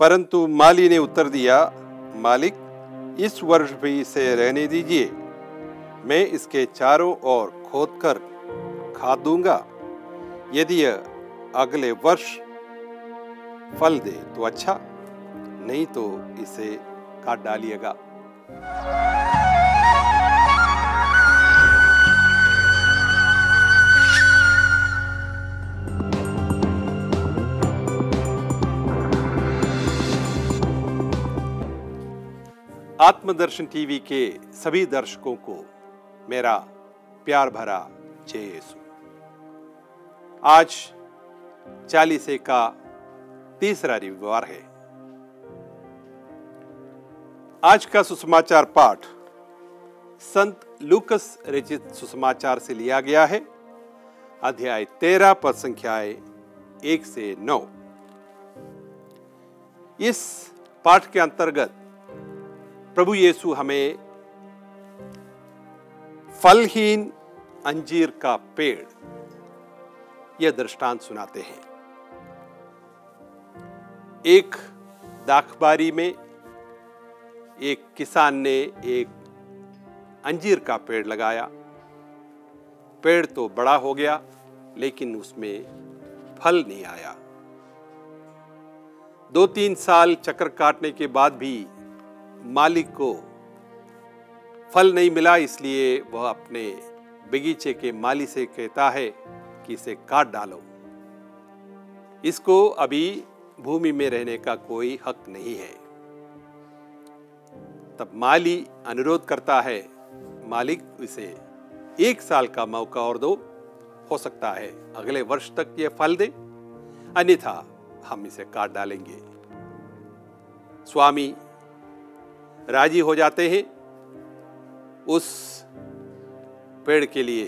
परंतु माली ने उत्तर दिया, मालिक, इस वर्ष भी इसे रहने दीजिए, मैं इसके चारों ओर खोदकर खाद दूंगा। यदि यह अगले वर्ष फल दे तो अच्छा, नहीं तो इसे काट डालिएगा। आत्मदर्शन टीवी के सभी दर्शकों को मेरा प्यार भरा जय यीशु। आज चालीसे का तीसरा रविवार है। आज का सुसमाचार पाठ संत लूकस रचित सुसमाचार से लिया गया है, अध्याय 13 पद संख्याएं 1 से 9। इस पाठ के अंतर्गत प्रभु यीशु हमें फलहीन अंजीर का पेड़ यह दृष्टांत सुनाते हैं। एक दाखबारी में एक किसान ने एक अंजीर का पेड़ लगाया। पेड़ तो बड़ा हो गया, लेकिन उसमें फल नहीं आया। 2-3 साल चक्कर काटने के बाद भी मालिक को फल नहीं मिला, इसलिए वह अपने बगीचे के माली से कहता है कि इसे काट डालो, इसको अभी भूमि में रहने का कोई हक नहीं है। तब माली अनुरोध करता है, मालिक इसे 1 साल का मौका और दो, हो सकता है अगले वर्ष तक यह फल दे, अन्यथा हम इसे काट डालेंगे। स्वामी राजी हो जाते हैं। उस पेड़ के लिए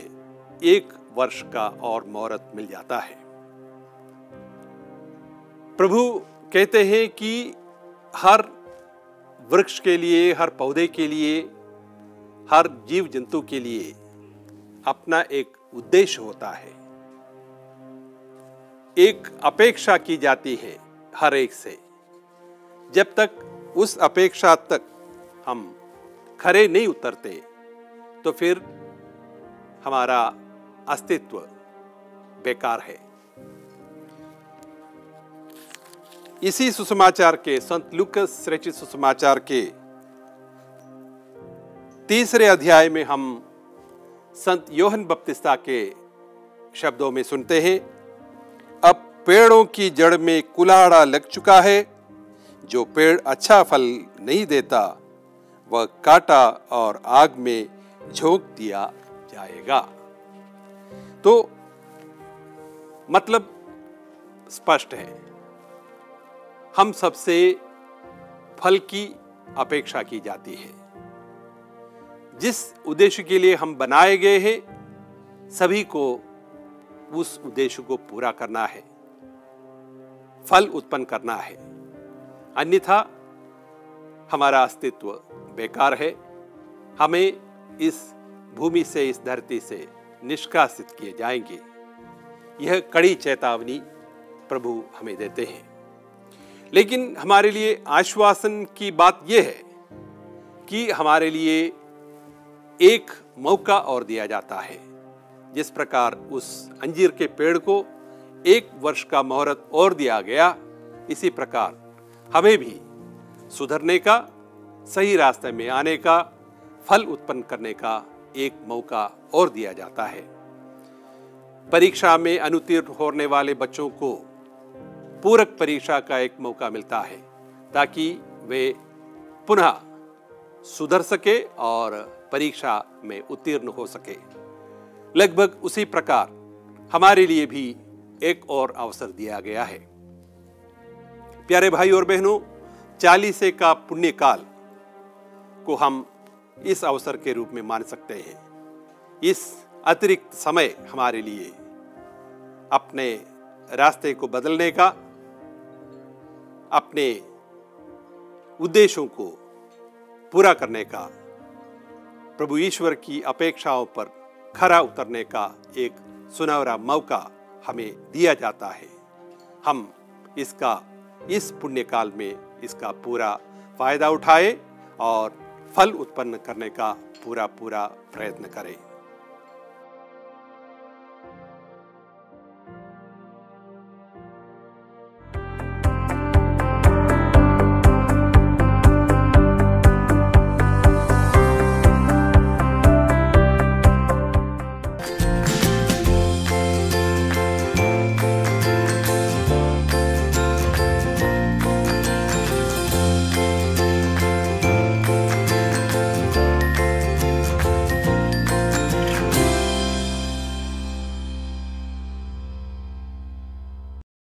1 वर्ष का और मोहलत मिल जाता है। प्रभु कहते हैं कि हर वृक्ष के लिए, हर पौधे के लिए, हर जीव जंतु के लिए अपना एक उद्देश्य होता है। एक अपेक्षा की जाती है हर एक से। जब तक उस अपेक्षा तक हम खरे नहीं उतरते तो फिर हमारा अस्तित्व बेकार है। इसी सुसमाचार के संत लूकस रचित सुसमाचार के 3 अध्याय में हम संत यूहन्ना बपतिस्ता के शब्दों में सुनते हैं, अब पेड़ों की जड़ में कुल्हाड़ा लग चुका है। जो पेड़ अच्छा फल नहीं देता वह काटा और आग में झोंक दिया जाएगा। तो मतलब स्पष्ट है, हम सबसे फल की अपेक्षा की जाती है। जिस उद्देश्य के लिए हम बनाए गए हैं, सभी को उस उद्देश्य को पूरा करना है, फल उत्पन्न करना है, अन्यथा हमारा अस्तित्व बेकार है। हमें इस भूमि से, इस धरती से निष्कासित किए जाएंगे। यह कड़ी चेतावनी प्रभु हमें देते हैं। लेकिन हमारे लिए आश्वासन की बात यह है कि हमारे लिए एक मौका और दिया जाता है। जिस प्रकार उस अंजीर के पेड़ को 1 वर्ष का मोहलत और दिया गया, इसी प्रकार हमें भी सुधरने का, सही रास्ते में आने का, फल उत्पन्न करने का एक मौका और दिया जाता है। परीक्षा में अनुत्तीर्ण होने वाले बच्चों को पूरक परीक्षा का एक मौका मिलता है, ताकि वे पुनः सुधर सके और परीक्षा में उत्तीर्ण हो सके। लगभग उसी प्रकार हमारे लिए भी एक और अवसर दिया गया है। प्यारे भाई और बहनों, 40 का पुण्य काल को हम इस अवसर के रूप में मान सकते हैं। इस अतिरिक्त समय हमारे लिए अपने रास्ते को बदलने का, अपने उद्देश्यों को पूरा करने का, प्रभु ईश्वर की अपेक्षाओं पर खरा उतरने का एक सुनहरा मौका हमें दिया जाता है। हम इसका इस पुण्यकाल में इसका पूरा फायदा उठाए और फल उत्पन्न करने का पूरा प्रयत्न करें।